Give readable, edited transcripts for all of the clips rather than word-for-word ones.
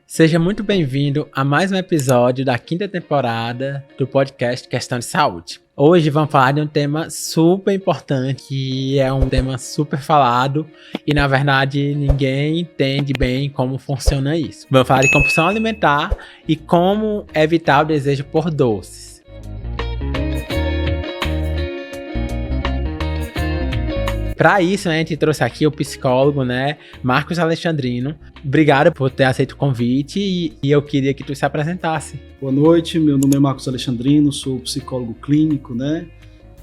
Seja muito bem-vindo a mais um episódio da 5ª temporada do podcast Questão de Saúde. Hoje vamos falar de um tema super importante, que é um tema super falado e, na verdade, ninguém entende bem como funciona isso. Vamos falar de compulsão alimentar e como evitar o desejo por doces. Para isso, a gente trouxe aqui o psicólogo, Marcos Alexandrino. Obrigado por ter aceito o convite e eu queria que tu se apresentasse. Boa noite, meu nome é Marcos Alexandrino, sou psicólogo clínico,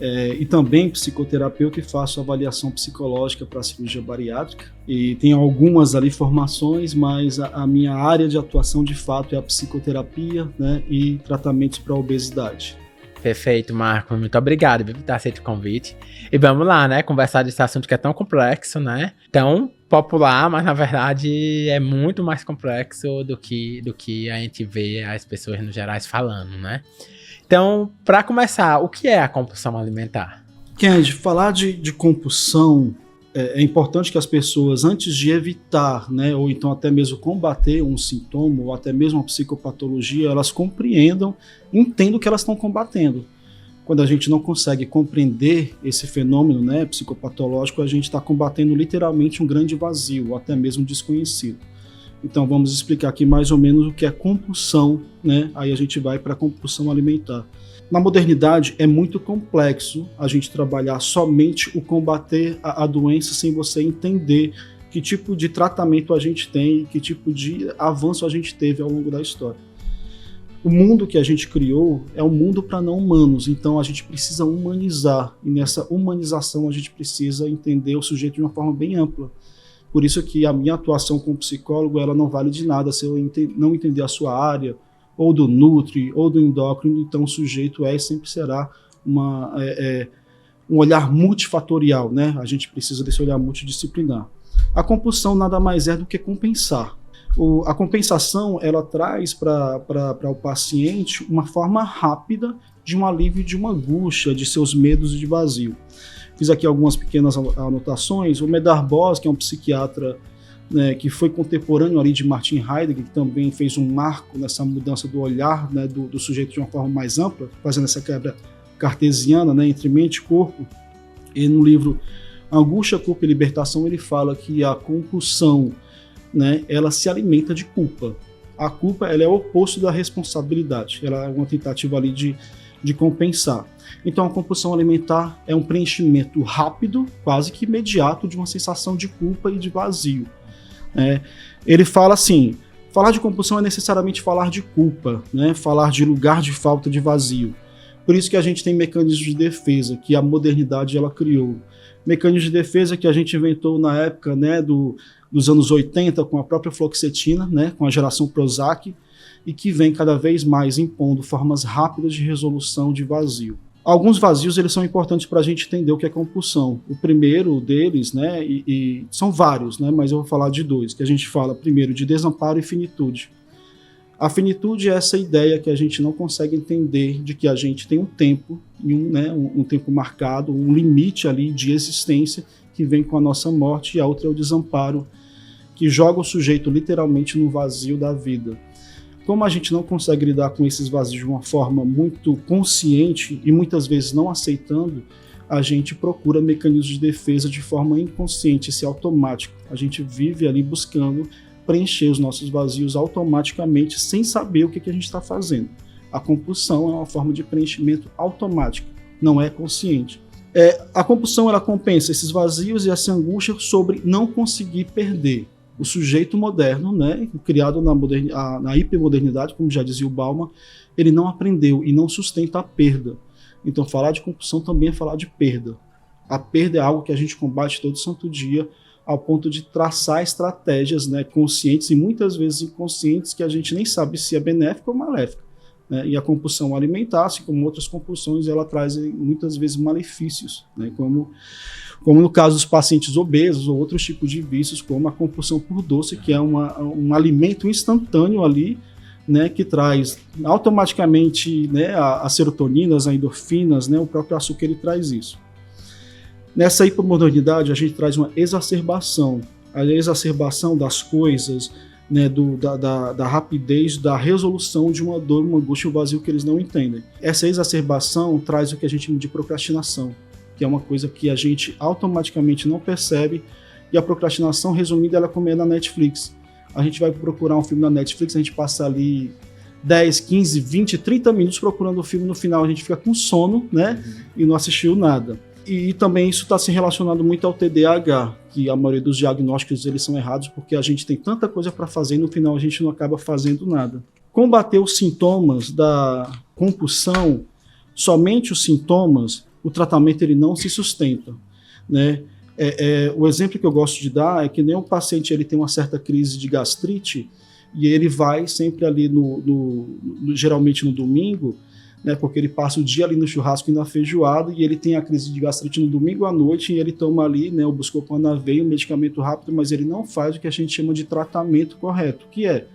e também psicoterapeuta e faço avaliação psicológica para cirurgia bariátrica. E tenho algumas ali formações, mas a minha área de atuação de fato é a psicoterapia, e tratamentos para obesidade. Perfeito, Marco. Muito obrigado por ter aceito o convite. E vamos lá, conversar desse assunto que é tão complexo, tão popular, mas na verdade é muito mais complexo do que a gente vê as pessoas no geral falando, Então, para começar, o que é a compulsão alimentar? Kendi, falar de compulsão é importante que as pessoas, antes de evitar, ou então até mesmo combater um sintoma, ou até mesmo uma psicopatologia, elas compreendam, entendam o que elas estão combatendo. Quando a gente não consegue compreender esse fenômeno psicopatológico, a gente está combatendo literalmente um grande vazio, ou até mesmo desconhecido. Então vamos explicar aqui mais ou menos o que é compulsão, Aí a gente vai para a compulsão alimentar. Na modernidade é muito complexo a gente trabalhar somente o combater a doença sem você entender que tipo de tratamento a gente tem, que tipo de avanço a gente teve ao longo da história. O mundo que a gente criou é um mundo para não humanos, então a gente precisa humanizar, e nessa humanização a gente precisa entender o sujeito de uma forma bem ampla. Por isso que a minha atuação como psicólogo ela não vale de nada se eu não entender a sua área, ou do nutri, ou do endócrino, então o sujeito e sempre será um olhar multifatorial, A gente precisa desse olhar multidisciplinar. A compulsão nada mais é do que compensar. A compensação, ela traz para o paciente uma forma rápida de um alívio de uma angústia, de seus medos e de vazio. Fiz aqui algumas pequenas anotações. O Medard Boas, que é um psiquiatra que foi contemporâneo ali de Martin Heidegger, que também fez um marco nessa mudança do olhar do sujeito de uma forma mais ampla, fazendo essa quebra cartesiana entre mente e corpo. E no livro Angústia, Culpa e Libertação, ele fala que a compulsão, ela se alimenta de culpa. A culpa ela é o oposto da responsabilidade, ela é uma tentativa ali de compensar. Então a compulsão alimentar é um preenchimento rápido, quase que imediato, de uma sensação de culpa e de vazio. Ele fala assim, falar de compulsão é necessariamente falar de culpa, falar de lugar de falta de vazio. Por isso que a gente tem mecanismos de defesa que a modernidade ela criou. Mecanismos de defesa que a gente inventou na época dos anos 80 com a própria fluoxetina, com a geração Prozac, e que vem cada vez mais impondo formas rápidas de resolução de vazio. Alguns vazios eles são importantes para a gente entender o que é compulsão. O primeiro deles, e são vários, mas eu vou falar de dois, que a gente fala primeiro de desamparo e finitude. A finitude é essa ideia que a gente não consegue entender de que a gente tem um tempo, um tempo marcado, um limite ali de existência que vem com a nossa morte, e a outra é o desamparo, que joga o sujeito literalmente no vazio da vida. Como a gente não consegue lidar com esses vazios de uma forma muito consciente e muitas vezes não aceitando, a gente procura mecanismos de defesa de forma inconsciente, esse automático. A gente vive ali buscando preencher os nossos vazios automaticamente sem saber o que a gente está fazendo. A compulsão é uma forma de preenchimento automático, não é consciente. A compulsão ela compensa esses vazios e essa angústia sobre não conseguir perder. O sujeito moderno, criado na hipermodernidade, como já dizia o Bauman, ele não aprendeu e não sustenta a perda. Então, falar de compulsão também é falar de perda. A perda é algo que a gente combate todo santo dia, ao ponto de traçar estratégias conscientes e muitas vezes inconscientes que a gente nem sabe se é benéfica ou maléfica. E a compulsão alimentar, assim como outras compulsões, ela traz muitas vezes malefícios, como no caso dos pacientes obesos ou outros tipos de vícios, como a compulsão por doce, que é um alimento instantâneo ali, que traz automaticamente as serotoninas, as endorfinas, o próprio açúcar ele traz isso. Nessa hipermodernidade a gente traz uma exacerbação, a exacerbação das coisas, né, da rapidez da resolução de uma dor, uma angústia, um vazio que eles não entendem. Essa exacerbação traz o que a gente chama de procrastinação, que é uma coisa que a gente automaticamente não percebe, e a procrastinação, resumida, ela é como é na Netflix. A gente vai procurar um filme na Netflix, a gente passa ali 10, 15, 20, 30 minutos procurando o filme, no final a gente fica com sono, né, e não assistiu nada. E também isso está se relacionado muito ao TDAH, que a maioria dos diagnósticos eles são errados porque a gente tem tanta coisa para fazer e no final a gente não acaba fazendo nada. Combater os sintomas da compulsão, somente os sintomas, o tratamento ele não se sustenta, né? O exemplo que eu gosto de dar é que nem um paciente ele tem uma certa crise de gastrite e ele vai sempre ali geralmente no domingo, né, porque ele passa o dia ali no churrasco e na feijoada, e ele tem a crise de gastrite no domingo à noite, e ele toma ali, né, o Buscopan na veia, um medicamento rápido, mas ele não faz o que a gente chama de tratamento correto, que é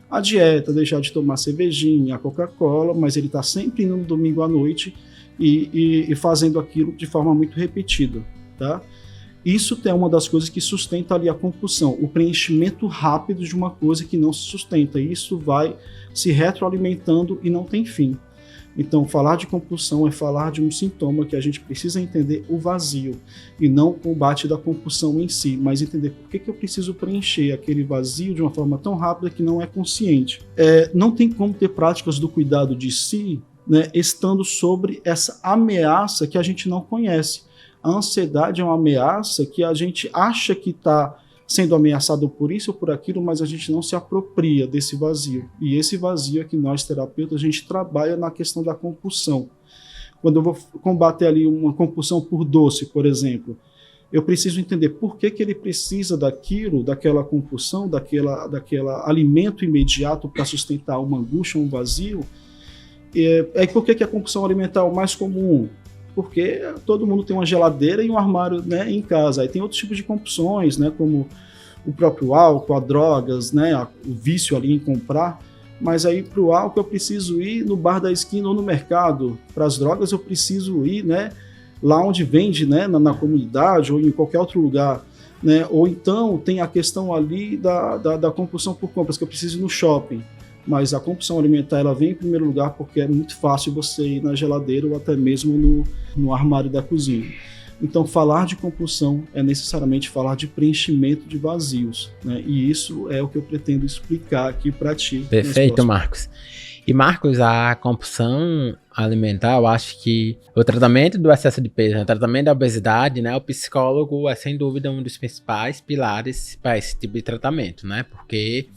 a dieta, deixar de tomar cervejinha, a Coca-Cola, mas ele está sempre indo no domingo à noite e fazendo aquilo de forma muito repetida, tá? Isso é uma das coisas que sustenta ali a compulsão, o preenchimento rápido de uma coisa que não se sustenta, e isso vai se retroalimentando e não tem fim. Então, falar de compulsão é falar de um sintoma que a gente precisa entender o vazio, e não o combate da compulsão em si, mas entender por que eu preciso preencher aquele vazio de uma forma tão rápida que não é consciente. Não tem como ter práticas do cuidado de si, né, estando sobre essa ameaça que a gente não conhece. A ansiedade é uma ameaça que a gente acha que está sendo ameaçado por isso ou por aquilo, mas a gente não se apropria desse vazio. E esse vazio é que nós, terapeutas, a gente trabalha na questão da compulsão. Quando eu vou combater ali uma compulsão por doce, por exemplo, eu preciso entender por que ele precisa daquilo, daquela compulsão, daquela alimento imediato para sustentar uma angústia, um vazio. Por que a compulsão alimentar é o mais comum? Porque todo mundo tem uma geladeira e um armário, né, em casa. Aí tem outros tipos de compulsões, né, como o próprio álcool, as drogas, né, o vício ali em comprar. Mas aí para o álcool eu preciso ir no bar da esquina ou no mercado. Para as drogas eu preciso ir, né, lá onde vende, né, na comunidade ou em qualquer outro lugar. Né? Ou então tem a questão ali da compulsão por compras, que eu preciso ir no shopping. Mas a compulsão alimentar ela vem em primeiro lugar porque é muito fácil você ir na geladeira ou até mesmo no armário da cozinha. Então, falar de compulsão é necessariamente falar de preenchimento de vazios, né? E isso é o que eu pretendo explicar aqui para ti. Perfeito, Marcos. E, Marcos, a compulsão alimentar, eu acho que o tratamento do excesso de peso, o tratamento da obesidade, né, o psicólogo é sem dúvida um dos principais pilares para esse tipo de tratamento, né? Porque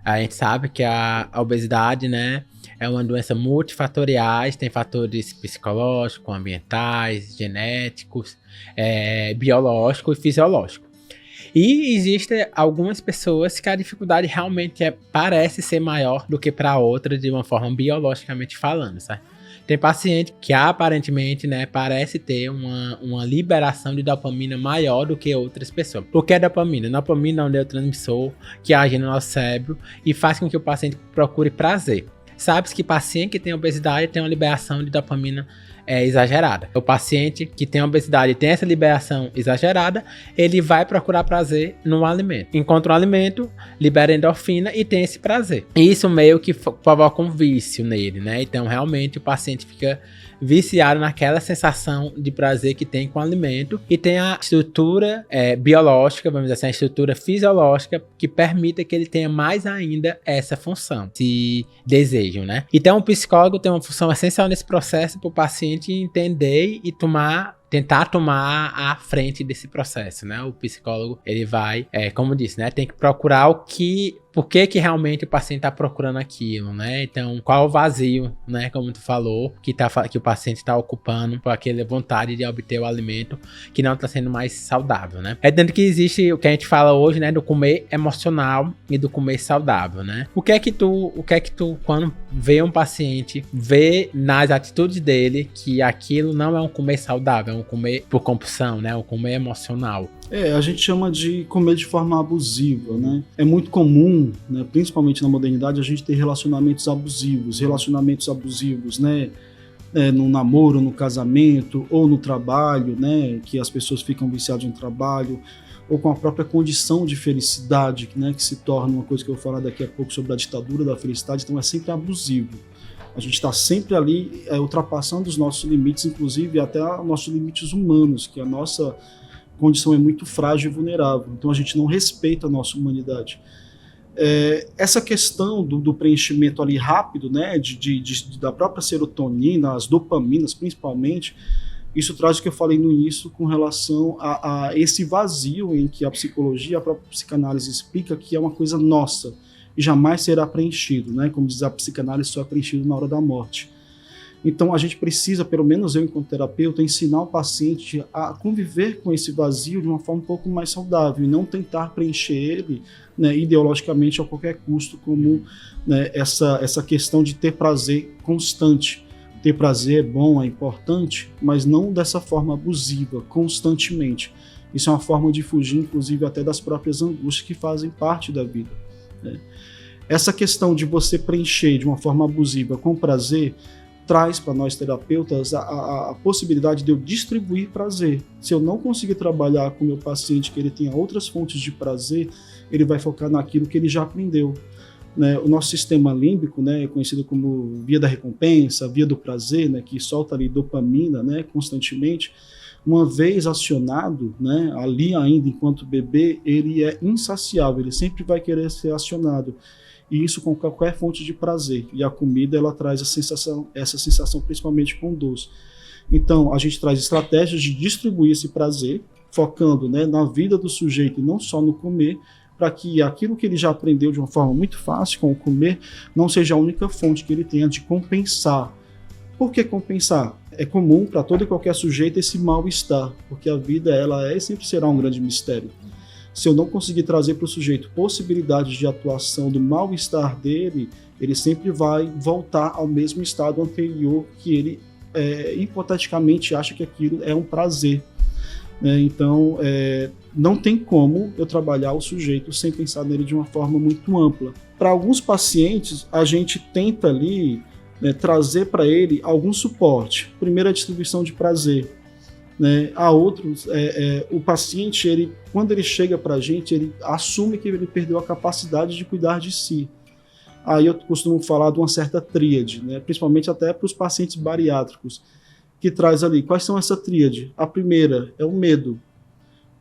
a gente sabe que a obesidade, né, é uma doença multifatorial, tem fatores psicológicos, ambientais, genéticos, biológicos e fisiológicos. E existem algumas pessoas que a dificuldade realmente parece ser maior do que para outra de uma forma biologicamente falando, certo? Tem paciente que aparentemente, né, parece ter uma liberação de dopamina maior do que outras pessoas. O que é dopamina? Dopamina é um neurotransmissor que age no nosso cérebro e faz com que o paciente procure prazer. Sabe-se que paciente que tem obesidade tem uma liberação de dopamina exagerada. O paciente que tem obesidade e tem essa liberação exagerada, ele vai procurar prazer no alimento. Encontra um alimento, libera endorfina e tem esse prazer. E isso meio que provoca um vício nele, né? Então, realmente, o paciente fica viciado naquela sensação de prazer que tem com o alimento e tem a estrutura biológica, vamos dizer assim, a estrutura fisiológica que permita que ele tenha mais ainda essa função, se desejam, né? Então, o psicólogo tem uma função essencial nesse processo para o paciente entender e tentar tomar a frente desse processo, né? O psicólogo, ele vai, como disse, né? Tem que procurar por que realmente o paciente está procurando aquilo, né? Então, qual o vazio, né? Como tu falou, que o paciente está ocupando por aquela vontade de obter o alimento que não está sendo mais saudável, né? É dentro que existe o que a gente fala hoje, né? Do comer emocional e do comer saudável, né? O que é que tu, quando vê um paciente, vê nas atitudes dele que aquilo não é um comer saudável, é um comer por compulsão, né? Um comer emocional. A gente chama de comer de forma abusiva, né? É muito comum, né, principalmente na modernidade, a gente ter relacionamentos abusivos, né? No namoro, no casamento ou no trabalho, né? Que as pessoas ficam viciadas no trabalho, ou com a própria condição de felicidade, né, que se torna uma coisa que eu vou falar daqui a pouco sobre a ditadura da felicidade, então é sempre abusivo. A gente está sempre ali ultrapassando os nossos limites, inclusive até nossos limites humanos, que a nossa condição é muito frágil e vulnerável, então a gente não respeita a nossa humanidade. Essa questão do preenchimento ali rápido, né, da própria serotonina, as dopaminas principalmente, isso traz o que eu falei no início com relação a esse vazio em que a psicologia, a própria psicanálise explica que é uma coisa nossa e jamais será preenchido, né? Como diz a psicanálise, só é preenchido na hora da morte. Então a gente precisa, pelo menos eu enquanto terapeuta, ensinar o paciente a conviver com esse vazio de uma forma um pouco mais saudável e não tentar preencher ele, né, ideologicamente a qualquer custo, como, né, essa questão de ter prazer constante. Ter prazer é bom, é importante, mas não dessa forma abusiva, constantemente. Isso é uma forma de fugir, inclusive, até das próprias angústias que fazem parte da vida, né? Essa questão de você preencher de uma forma abusiva com prazer traz para nós terapeutas a possibilidade de eu distribuir prazer. Se eu não conseguir trabalhar com o meu paciente que ele tenha outras fontes de prazer, ele vai focar naquilo que ele já aprendeu, né? O nosso sistema límbico, né, é conhecido como via da recompensa, via do prazer, né, que solta ali dopamina, né, constantemente. Uma vez acionado, né, ali ainda enquanto bebê, ele é insaciável, ele sempre vai querer ser acionado. E isso com qualquer fonte de prazer. E a comida, ela traz essa sensação principalmente com doce. Então, a gente traz estratégias de distribuir esse prazer, focando, né, na vida do sujeito e não só no comer, para que aquilo que ele já aprendeu de uma forma muito fácil com o comer não seja a única fonte que ele tenha de compensar. Por que compensar? É comum para todo e qualquer sujeito esse mal-estar, porque a vida ela é e sempre será um grande mistério. Se eu não conseguir trazer para o sujeito possibilidades de atuação do mal-estar dele, ele sempre vai voltar ao mesmo estado anterior que ele hipoteticamente acha que aquilo é um prazer. Então, não tem como eu trabalhar o sujeito sem pensar nele de uma forma muito ampla. Para alguns pacientes, a gente tenta ali, né, trazer para ele algum suporte. Primeiro, a distribuição de prazer, né? A outros, o paciente, quando ele chega para a gente, ele assume que ele perdeu a capacidade de cuidar de si. Aí eu costumo falar de uma certa tríade, né, principalmente até para os pacientes bariátricos, que traz ali, quais são essa tríade? A primeira é o medo.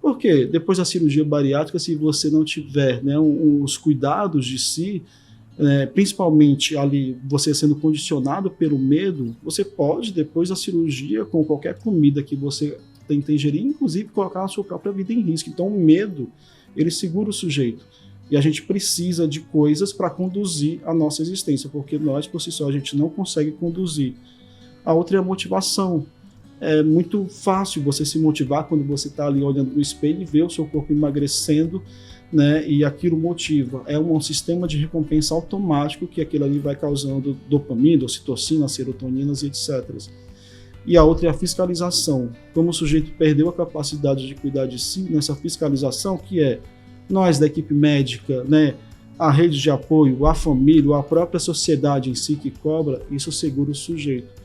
Por quê? Depois da cirurgia bariátrica, se você não tiver, né, os cuidados de si, principalmente ali você sendo condicionado pelo medo, você pode, depois da cirurgia, com qualquer comida que você tenta ingerir, inclusive colocar a sua própria vida em risco. Então o medo, ele segura o sujeito. E a gente precisa de coisas para conduzir a nossa existência, porque nós, por si só, a gente não consegue conduzir. A outra é a motivação. É muito fácil você se motivar quando você está ali olhando no espelho e vê o seu corpo emagrecendo, né, e aquilo motiva. É um sistema de recompensa automático que aquilo ali vai causando dopamina, ocitocina, serotoninas e etc. E a outra é a fiscalização. Como o sujeito perdeu a capacidade de cuidar de si, nessa fiscalização, que é nós da equipe médica, né, a rede de apoio, a família, a própria sociedade em si que cobra, isso segura o sujeito.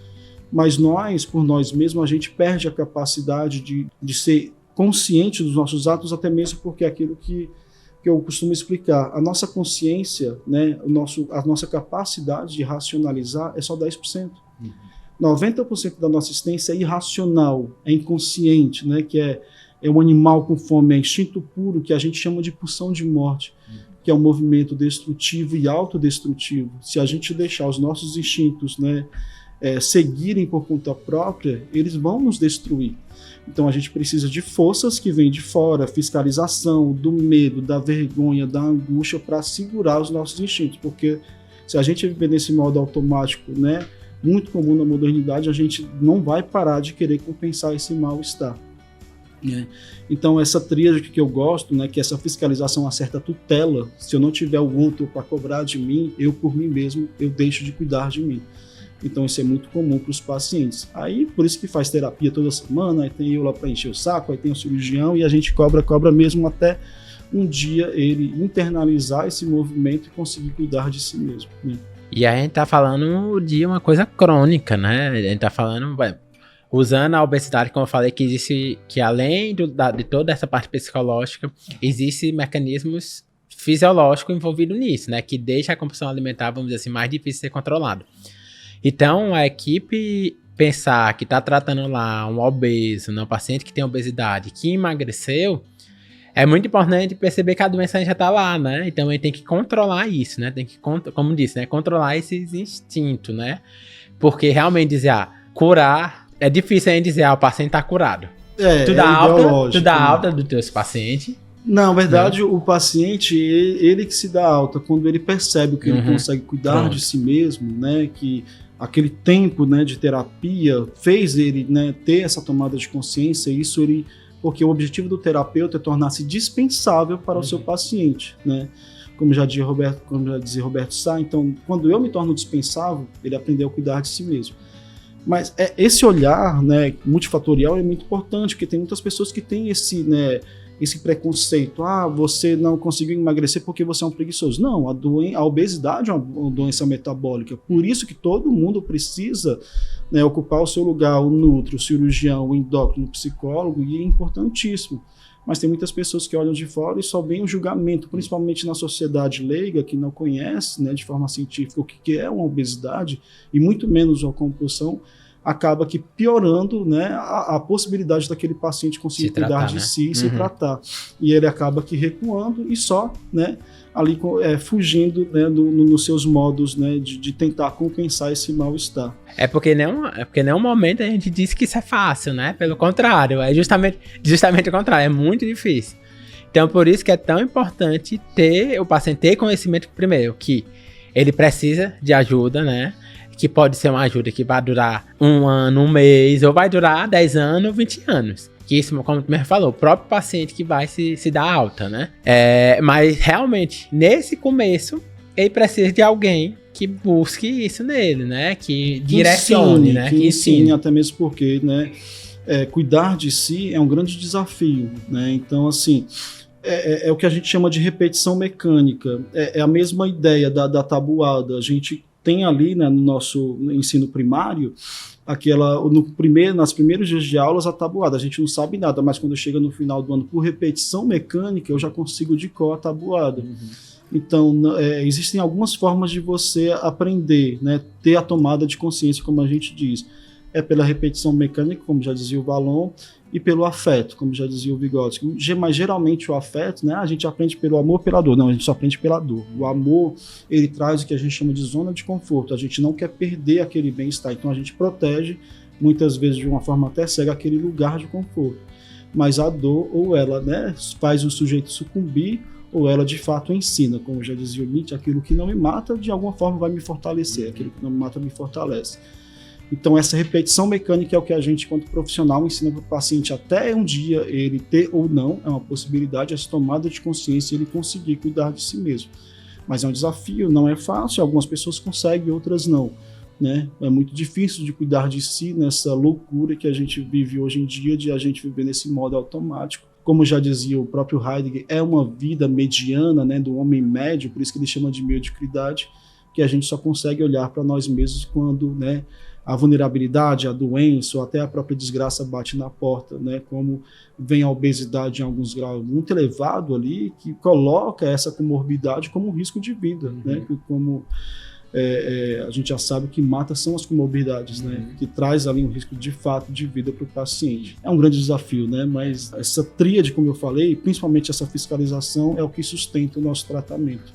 Mas nós, por nós mesmos, a gente perde a capacidade de ser consciente dos nossos atos, até mesmo porque é aquilo que eu costumo explicar. A nossa consciência, né, a nossa capacidade de racionalizar é só 10%. 90% da nossa existência é irracional, é inconsciente, né, que é um animal com fome, é instinto puro, que a gente chama de pulsão de morte, que é um movimento destrutivo e autodestrutivo. Se a gente deixar os nossos instintos, né, seguirem por conta própria, eles vão nos destruir. Então a gente precisa de forças que vêm de fora, fiscalização, do medo, da vergonha, da angústia, para segurar os nossos instintos, porque se a gente viver nesse modo automático, né, muito comum na modernidade, a gente não vai parar de querer compensar esse mal-estar. Então essa tríade que eu gosto, né, que essa fiscalização, uma certa tutela, se eu não tiver o outro para cobrar de mim, eu por mim mesmo, eu deixo de cuidar de mim. Então isso é muito comum para os pacientes. Aí por isso que faz terapia toda semana, aí tem eu lá para encher o saco, aí tem o cirurgião e a gente cobra mesmo até um dia ele internalizar esse movimento e conseguir cuidar de si mesmo, né? E aí a gente tá falando de uma coisa crônica, né? A gente tá falando, usando a obesidade, como eu falei, que existe, que além de toda essa parte psicológica, existem mecanismos fisiológicos envolvidos nisso, né? Que deixa a compulsão alimentar, vamos dizer assim, mais difícil de ser controlado. Então, a equipe pensar que está tratando lá um obeso, um paciente que tem obesidade, que emagreceu, é muito importante perceber que a doença já está lá, né? Então, a gente tem que controlar isso, né? Tem que, como disse, né? Controlar esses instintos, né? Porque realmente dizer, curar, é difícil a gente dizer, o paciente está curado. Tu dá alta dos teus pacientes. Não, na verdade, o paciente, ele que se dá alta, quando ele percebe que ele consegue cuidar de si mesmo, né? Que aquele tempo, né, de terapia fez ele, né, ter essa tomada de consciência, isso ele... Porque o objetivo do terapeuta é tornar-se dispensável para o seu paciente, né? Como já dizia Roberto Sá, então, quando eu me torno dispensável, ele aprendeu a cuidar de si mesmo. Mas esse olhar, né, multifatorial é muito importante, porque tem muitas pessoas que têm esse, né, esse preconceito. Você não conseguiu emagrecer porque você é um preguiçoso. Não, a obesidade é uma doença metabólica. Por isso que todo mundo precisa, né, ocupar o seu lugar, o nutri, o cirurgião, o endócrino, o psicólogo, e é importantíssimo. Mas tem muitas pessoas que olham de fora e só veem o julgamento, principalmente na sociedade leiga, que não conhece, né, de forma científica o que é uma obesidade, e muito menos uma compulsão, acaba que piorando, né, a possibilidade daquele paciente conseguir cuidar de si e se tratar. E ele acaba que recuando e só, né, ali fugindo, né, nos seus modos, né, de tentar compensar esse mal-estar. É porque nenhum momento a gente diz que isso é fácil, né? Pelo contrário, é justamente o contrário, é muito difícil. Então, por isso que é tão importante o paciente ter conhecimento, primeiro, que ele precisa de ajuda, né? Que pode ser uma ajuda que vai durar 1 ano, 1 mês, ou vai durar 10 anos, 20 anos. Que isso, como tu mesmo falou, o próprio paciente que vai se dar alta, né? Mas, realmente, nesse começo, ele precisa de alguém que busque isso nele, né? Que direcione, né? Que ensine, até mesmo porque, né? Cuidar de si é um grande desafio, né? Então, assim... É o que a gente chama de repetição mecânica. É a mesma ideia da tabuada. A gente tem ali, né, no nosso ensino primário, nas primeiros dias de aulas, a tabuada. A gente não sabe nada, mas quando chega no final do ano, por repetição mecânica, eu já consigo de cor a tabuada. Então, existem algumas formas de você aprender, né, ter a tomada de consciência, como a gente diz. É pela repetição mecânica, como já dizia o Vallon, e pelo afeto, como já dizia o Vygotsky. Mas geralmente o afeto, né, a gente aprende pelo amor, pela dor. Não, a gente só aprende pela dor. O amor, ele traz o que a gente chama de zona de conforto. A gente não quer perder aquele bem-estar, então a gente protege, muitas vezes de uma forma até cega, aquele lugar de conforto. Mas a dor, ou ela, né, faz o sujeito sucumbir, ou ela de fato ensina, como já dizia o Nietzsche, aquilo que não me mata, de alguma forma vai me fortalecer, aquilo que não me mata me fortalece. Então, essa repetição mecânica é o que a gente, quanto profissional, ensina para o paciente até um dia ele ter ou não, é uma possibilidade, essa tomada de consciência e ele conseguir cuidar de si mesmo. Mas é um desafio, não é fácil, algumas pessoas conseguem, outras não, né? É muito difícil de cuidar de si nessa loucura que a gente vive hoje em dia, de a gente viver nesse modo automático. Como já dizia o próprio Heidegger, é uma vida mediana, né, do homem médio, por isso que ele chama de mediocridade, que a gente só consegue olhar para nós mesmos quando, né, a vulnerabilidade, a doença ou até a própria desgraça bate na porta, né? Como vem a obesidade em alguns graus muito elevado ali, que coloca essa comorbidade como um risco de vida, né? Como a gente já sabe que mata são as comorbidades, né? Que traz ali um risco de fato de vida para o paciente. É um grande desafio, né? Mas essa tríade, como eu falei, principalmente essa fiscalização, é o que sustenta o nosso tratamento.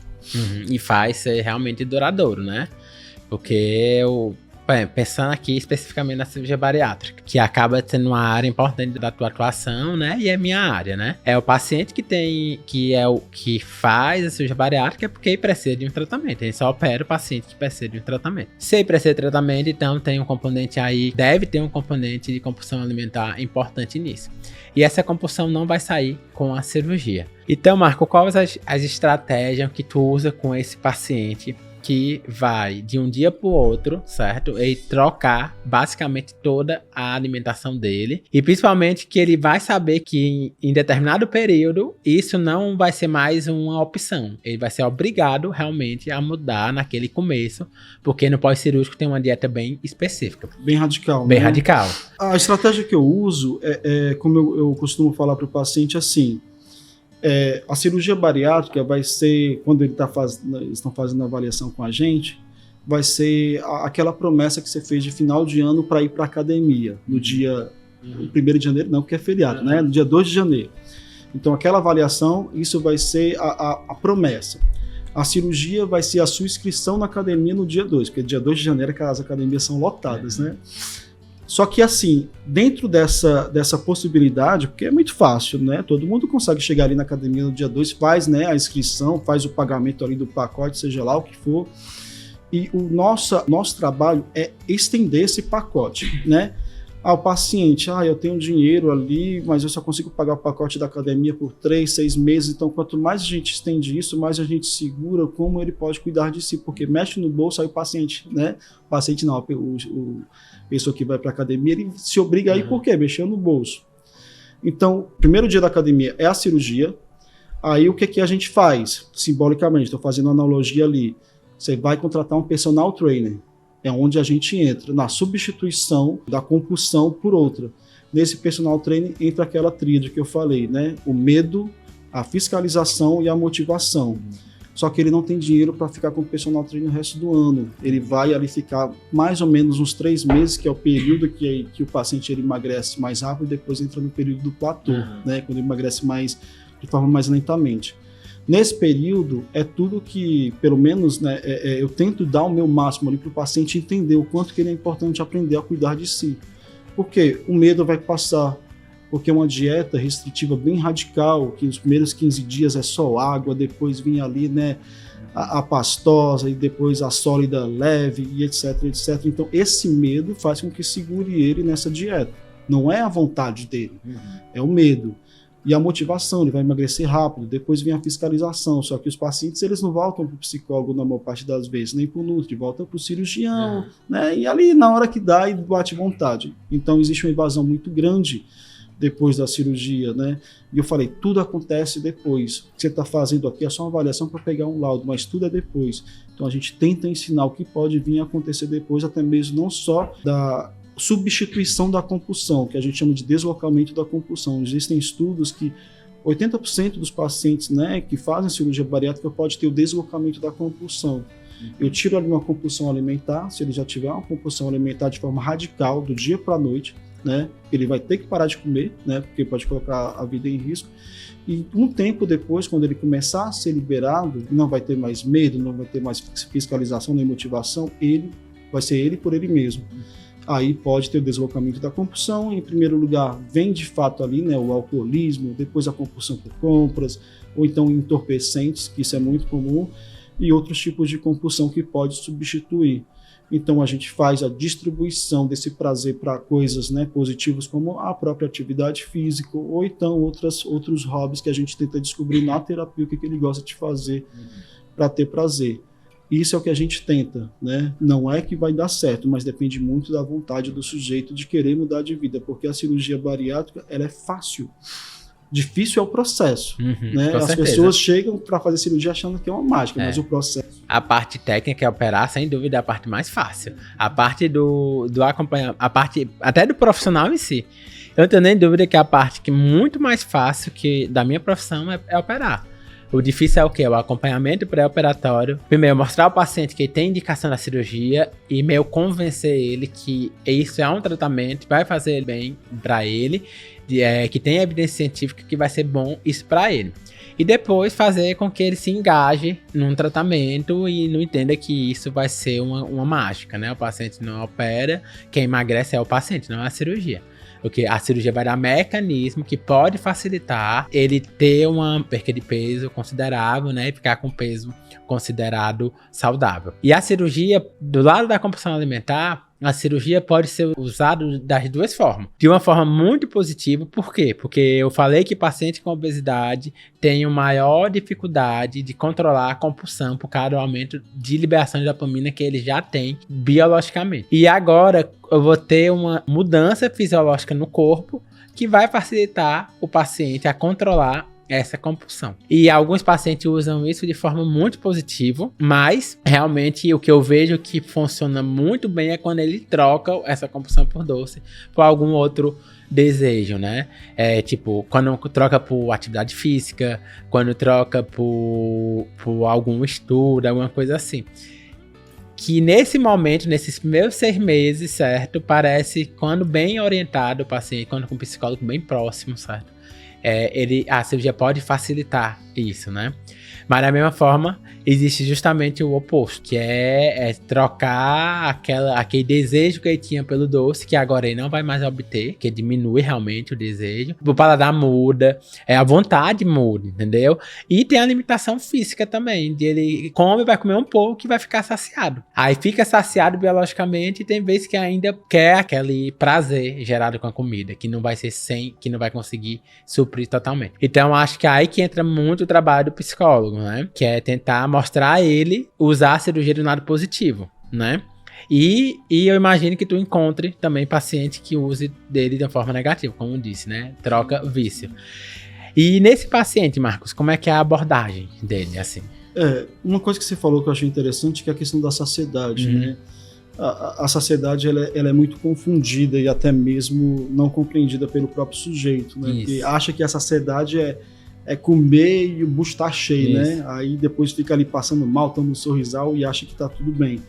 E faz ser realmente duradouro, né? Porque pensando aqui especificamente na cirurgia bariátrica, que acaba sendo uma área importante da tua atuação, né? E é minha área, né? É o paciente que faz a cirurgia bariátrica porque ele precisa de um tratamento. Ele só opera o paciente que precisa de um tratamento. Se ele precisa de tratamento, então tem um componente aí, deve ter um componente de compulsão alimentar importante nisso. E essa compulsão não vai sair com a cirurgia. Então, Marco, quais as estratégias que tu usa com esse paciente que vai de um dia pro outro, certo? E trocar basicamente toda a alimentação dele. E principalmente que ele vai saber que em determinado período isso não vai ser mais uma opção. Ele vai ser obrigado realmente a mudar naquele começo, porque no pós-cirúrgico tem uma dieta bem específica. Bem radical. Bem né? radical. A estratégia que eu uso como eu costumo falar para o paciente, assim, a cirurgia bariátrica vai ser, quando eles estão fazendo a avaliação com a gente, vai ser aquela promessa que você fez de final de ano para ir para a academia, no dia 1º de janeiro, não, porque é feriado, né? No dia 2 de janeiro. Então, aquela avaliação, isso vai ser a promessa. A cirurgia vai ser a sua inscrição na academia no dia 2, porque dia 2 de janeiro as academias são lotadas, né? Só que assim, dentro dessa possibilidade, porque é muito fácil, né? Todo mundo consegue chegar ali na academia no dia 2, faz, né, a inscrição, faz o pagamento ali do pacote, seja lá o que for. E o nosso trabalho é estender esse pacote, né? O paciente, eu tenho dinheiro ali, mas eu só consigo pagar o pacote da academia por 3, 6 meses. Então, quanto mais a gente estende isso, mais a gente segura como ele pode cuidar de si, porque mexe no bolso, aí o paciente, né? O paciente não, pessoa que vai para a academia, ele se obriga a ir por quê? Mexer no bolso. Então, primeiro dia da academia é a cirurgia. Aí o que a gente faz? Simbolicamente, estou fazendo uma analogia ali. Você vai contratar um personal trainer. É onde a gente entra na substituição da compulsão por outra. Nesse personal trainer entra aquela tríade que eu falei, né? O medo, a fiscalização e a motivação. Só que ele não tem dinheiro para ficar com o personal trainer o resto do ano. Ele vai ali ficar mais ou menos uns 3 meses, que é o período que o paciente ele emagrece mais rápido, e depois entra no período do platô, né? Quando ele emagrece de forma mais lentamente. Nesse período, é tudo que, pelo menos, né, eu tento dar o meu máximo ali para o paciente entender o quanto que ele é importante aprender a cuidar de si. Porque o medo vai passar, porque é uma dieta restritiva bem radical, que nos primeiros 15 dias é só água, depois vem ali, né, a pastosa e depois a sólida leve e etc, etc. Então, esse medo faz com que segure ele nessa dieta. Não é a vontade dele, é o medo. E a motivação, ele vai emagrecer rápido, depois vem a fiscalização, só que os pacientes eles não voltam para o psicólogo na maior parte das vezes, nem para o nutri, voltam para o cirurgião, né? E ali na hora que dá, e bate vontade. Então existe uma evasão muito grande depois da cirurgia, né? E eu falei, tudo acontece depois. O que você está fazendo aqui é só uma avaliação para pegar um laudo, mas tudo é depois. Então a gente tenta ensinar o que pode vir a acontecer depois, até mesmo não só da substituição da compulsão, que a gente chama de deslocamento da compulsão. Existem estudos que 80% dos pacientes, né, que fazem cirurgia bariátrica pode ter o deslocamento da compulsão. Eu tiro ali uma compulsão alimentar, se ele já tiver uma compulsão alimentar de forma radical, do dia para a noite, né, ele vai ter que parar de comer, né, porque pode colocar a vida em risco. E um tempo depois, quando ele começar a ser liberado, não vai ter mais medo, não vai ter mais fiscalização nem motivação, vai ser ele por ele mesmo. Aí pode ter o deslocamento da compulsão. Em primeiro lugar, vem de fato ali, né, o alcoolismo, depois a compulsão por compras, ou então entorpecentes, que isso é muito comum, e outros tipos de compulsão que pode substituir. Então a gente faz a distribuição desse prazer para coisas, né, positivas, como a própria atividade física, ou então outros hobbies que a gente tenta descobrir na terapia o que ele gosta de fazer para ter prazer. Isso é o que a gente tenta, né? Não é que vai dar certo, mas depende muito da vontade do sujeito de querer mudar de vida, porque a cirurgia bariátrica, ela é fácil. Difícil é o processo, né? As pessoas chegam para fazer cirurgia achando que é uma mágica, mas o processo... A parte técnica é operar, sem dúvida, é a parte mais fácil. A parte do acompanhamento, a parte até do profissional em si. Eu não tenho nem dúvida que a parte que é muito mais fácil que da minha profissão é operar. O difícil é o quê? O acompanhamento pré-operatório. Primeiro, mostrar ao paciente que ele tem indicação da cirurgia e meio convencer ele que isso é um tratamento, vai fazer bem para ele, que tem evidência científica que vai ser bom isso para ele. E depois fazer com que ele se engaje num tratamento e não entenda que isso vai ser uma mágica, né? O paciente não opera, quem emagrece é o paciente, não é a cirurgia. Porque a cirurgia vai dar mecanismo que pode facilitar ele ter uma perda de peso considerável, né? E ficar com peso considerado saudável. E a cirurgia, do lado da compulsão alimentar, a cirurgia pode ser usada das duas formas. De uma forma muito positiva, por quê? Porque eu falei que paciente com obesidade tem uma maior dificuldade de controlar a compulsão por causa do aumento de liberação de dopamina que ele já tem biologicamente. E agora eu vou ter uma mudança fisiológica no corpo que vai facilitar o paciente a controlar essa compulsão. E alguns pacientes usam isso de forma muito positiva, mas realmente o que eu vejo que funciona muito bem é quando ele troca essa compulsão por doce por algum outro desejo, né? Tipo, quando troca por atividade física, quando troca por algum estudo, alguma coisa assim. Que nesse momento, nesses primeiros 6 meses, certo? Parece, quando bem orientado o paciente, quando com um psicólogo bem próximo, certo? A cirurgia pode facilitar isso, né? Mas da mesma forma, existe justamente o oposto, que é trocar aquele desejo que ele tinha pelo doce, que agora ele não vai mais obter, que diminui realmente o desejo. O paladar muda, a vontade muda, entendeu? E tem a limitação física também, de ele come, vai comer um pouco e vai ficar saciado. Aí fica saciado biologicamente e tem vezes que ainda quer aquele prazer gerado com a comida, que não vai ser que não vai conseguir suprir totalmente. Então acho que é aí que entra muito o trabalho do psicólogo, né? Que é tentar mostrar a ele usar a cirurgia do lado positivo, né? E eu imagino que tu encontre também paciente que use dele de uma forma negativa, como eu disse, né? Troca vício. E nesse paciente, Marcos, como é que é a abordagem dele, assim? Uma coisa que você falou que eu achei interessante, que é a questão da saciedade, né? A saciedade ela é muito confundida e até mesmo não compreendida pelo próprio sujeito, né? Porque acha que a saciedade é comer e o bucho tá cheio, né? Aí depois fica ali passando mal, tomando um sorrisal e acha que tá tudo bem.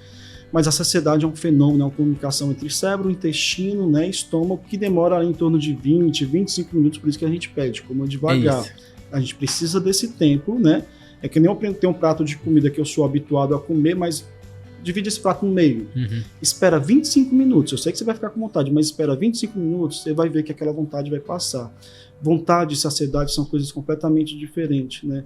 Mas a saciedade é um fenômeno, é uma comunicação entre cérebro, intestino, né, estômago, que demora ali em torno de 20, 25 minutos, por isso que a gente pede, coma devagar. A gente precisa desse tempo, né? É que nem eu ter um prato de comida que eu sou habituado a comer, mas divide esse prato no meio. Espera 25 minutos. Eu sei que você vai ficar com vontade, mas espera 25 minutos, você vai ver que aquela vontade vai passar. Vontade e saciedade são coisas completamente diferentes, né?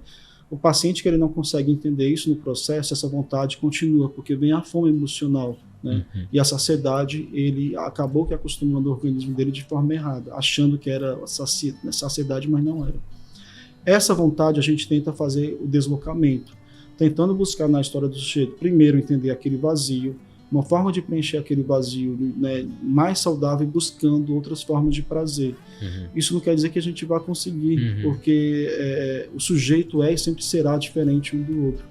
O paciente que ele não consegue entender isso no processo, essa vontade continua, porque vem a fome emocional, né? E a saciedade, ele acabou que acostumando o organismo dele de forma errada, achando que era saciedade, mas não era. Essa vontade a gente tenta fazer o deslocamento, tentando buscar na história do sujeito, primeiro entender aquele vazio, uma forma de preencher aquele vazio, né, mais saudável, buscando outras formas de prazer. Isso não quer dizer que a gente vai conseguir, porque o sujeito e sempre será diferente um do outro.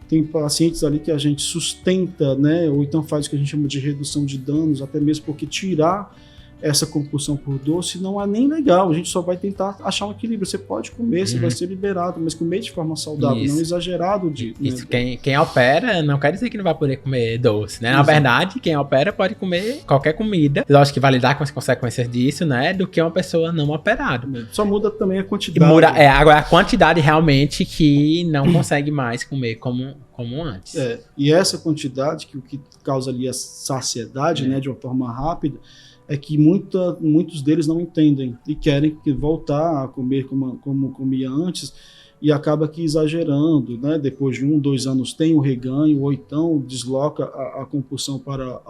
Tem pacientes ali que a gente sustenta, né, ou então faz o que a gente chama de redução de danos, até mesmo porque tirar essa compulsão por doce não é nem legal, a gente só vai tentar achar um equilíbrio. Você pode comer, você vai ser liberado, mas comer de forma saudável, não exagerado. Isso, né? Quem opera não quer dizer que não vai poder comer doce, né? Na verdade, quem opera pode comer qualquer comida, lógico que vai lidar com as consequências disso, né? Do que uma pessoa não operada. Só muda também a quantidade. Agora a quantidade realmente que não consegue mais comer como antes. E essa quantidade que o que causa ali a saciedade, né, de uma forma rápida, é que muitos deles não entendem e querem voltar a comer como comia antes e acaba que exagerando, né? Depois de 1, 2 anos tem o reganho ou então desloca a compulsão para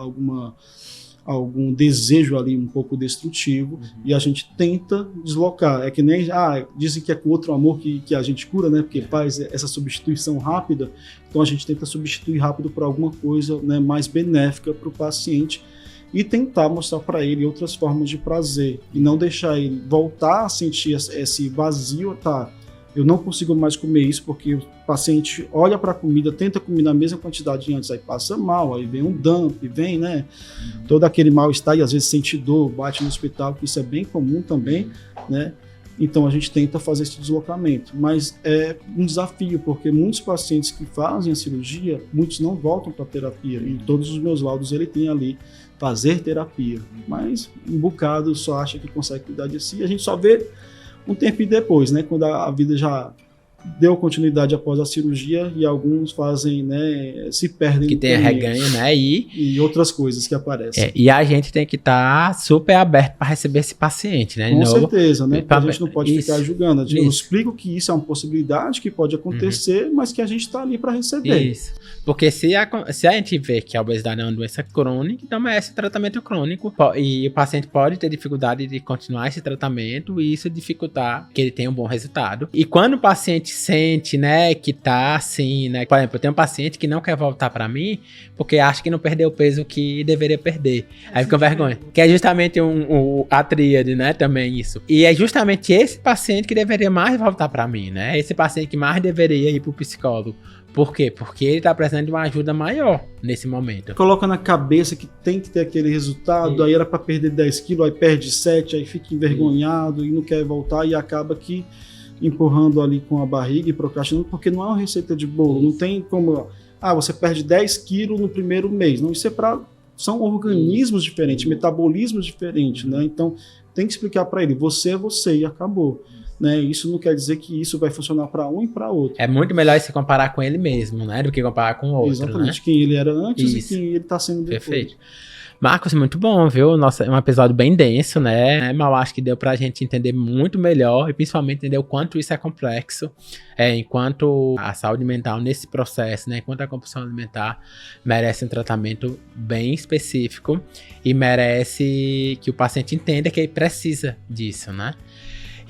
algum desejo ali um pouco destrutivo e a gente tenta deslocar. É que nem dizem que é com outro amor que a gente cura, né? Porque faz essa substituição rápida, então a gente tenta substituir rápido por alguma coisa, né, mais benéfica para o paciente e tentar mostrar para ele outras formas de prazer e não deixar ele voltar a sentir esse vazio, eu não consigo mais comer isso porque o paciente olha para a comida, tenta comer na mesma quantidade de antes, aí passa mal, aí vem um dump, vem, né, todo aquele mal-estar e às vezes sente dor, bate no hospital, que isso é bem comum também, né? Então a gente tenta fazer esse deslocamento, mas é um desafio, porque muitos pacientes que fazem a cirurgia, muitos não voltam para a terapia, e todos os meus laudos ele tem ali fazer terapia, mas um bocado só acha que consegue cuidar de si, a gente só vê um tempo depois, né, quando a vida já deu continuidade após a cirurgia e alguns fazem, né, se perdem. Que tem reganho, né? E outras coisas que aparecem. E a gente tem que estar super aberto para receber esse paciente, né? Com certeza, né? Pra... A gente não pode ficar julgando. Eu explico que isso é uma possibilidade que pode acontecer, mas que a gente está ali para receber. Isso. Porque se a gente vê que a obesidade é uma doença crônica, então merece tratamento crônico. E o paciente pode ter dificuldade de continuar esse tratamento e isso dificultar que ele tenha um bom resultado. E quando o paciente sente, né, que tá assim, né? Por exemplo, eu tenho um paciente que não quer voltar pra mim porque acha que não perdeu o peso que deveria perder. Aí fica com vergonha. Que é justamente a tríade, né, também isso. E é justamente esse paciente que deveria mais voltar pra mim, né? Esse paciente que mais deveria ir pro psicólogo. Por quê? Porque ele tá precisando de uma ajuda maior nesse momento. Coloca na cabeça que tem que ter aquele resultado, aí era pra perder 10 quilos, aí perde 7, aí fica envergonhado e não quer voltar e acaba que empurrando ali com a barriga e procrastinando, porque não é uma receita de bolo, não tem como, você perde 10 quilos no primeiro mês, não, isso é são organismos diferentes, metabolismos diferentes, né, então tem que explicar para ele, você é você e acabou, né, isso não quer dizer que isso vai funcionar para um e para outro. É muito melhor se comparar com ele mesmo, né, do que comparar com o outro. Exatamente, né? Quem ele era antes e quem ele está sendo depois. Perfeito. Marcos, muito bom, viu? Nossa, é um episódio bem denso, né? Mas eu acho que deu pra gente entender muito melhor e principalmente entender o quanto isso é complexo, enquanto a saúde mental nesse processo, né? Enquanto a compulsão alimentar merece um tratamento bem específico e merece que o paciente entenda que ele precisa disso, né?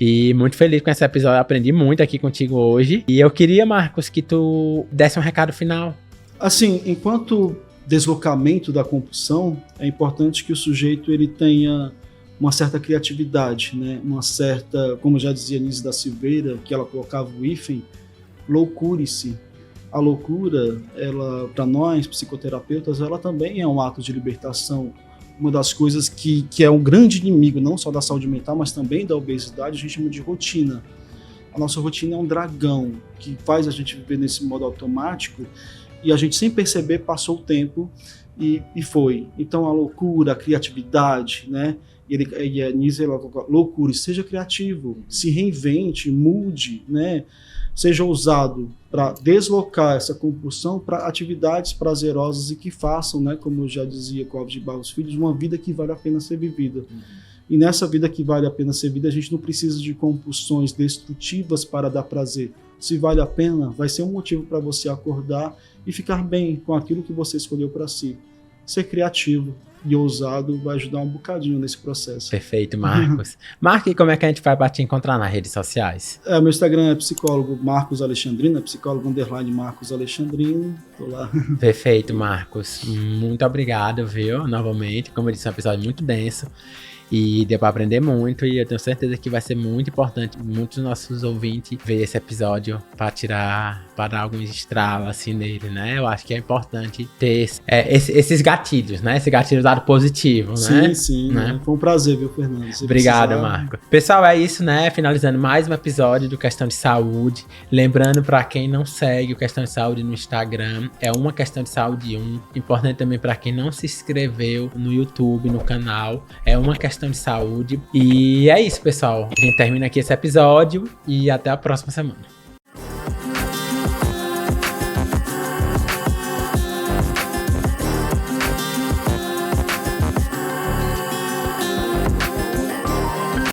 E muito feliz com esse episódio, aprendi muito aqui contigo hoje. E eu queria, Marcos, que tu desse um recado final. Assim, enquanto deslocamento da compulsão, é importante que o sujeito ele tenha uma certa criatividade, né? Uma certa, como já dizia Nise da Silveira, que ela colocava o hífen, loucure-se. A loucura, ela, para nós, psicoterapeutas, ela também é um ato de libertação. Uma das coisas que é um grande inimigo, não só da saúde mental, mas também da obesidade, a gente chama de rotina. A nossa rotina é um dragão que faz a gente viver nesse modo automático e a gente, sem perceber, passou o tempo e foi. Então, a loucura, a criatividade, né? E a Nise, ela coloca, loucura, seja criativo, se reinvente, mude, né? Seja ousado para deslocar essa compulsão para atividades prazerosas e que façam, né? Como eu já dizia Clóvis de Barros Filhos, uma vida que vale a pena ser vivida. E nessa vida que vale a pena ser vivida, a gente não precisa de compulsões destrutivas para dar prazer. Se vale a pena, vai ser um motivo para você acordar e ficar bem com aquilo que você escolheu para si. Ser criativo e ousado vai ajudar um bocadinho nesse processo. Perfeito, Marcos. Marque, como é que a gente vai para te encontrar nas redes sociais? Meu Instagram é psicólogo Marcos Alexandrino, psicólogo _ Marcos Alexandrino. Tô lá. Perfeito, Marcos. Muito obrigado, viu? Novamente, como eu disse, é um episódio muito denso. E deu pra aprender muito e eu tenho certeza que vai ser muito importante muitos dos nossos ouvintes ver esse episódio para dar alguns estralos assim nele, né? Eu acho que é importante ter esses gatilhos, né? Esse gatilho do lado positivo, né? Sim, né? Foi um prazer, viu, Fernando? Obrigado, Marco. Pessoal, é isso, né? Finalizando mais um episódio do Questão de Saúde. Lembrando, para quem não segue o Questão de Saúde no Instagram, é uma Questão de Saúde 1. Importante também para quem não se inscreveu no YouTube, no canal, é uma Questão de Saúde. E é isso, pessoal. A gente termina aqui esse episódio e até a próxima semana.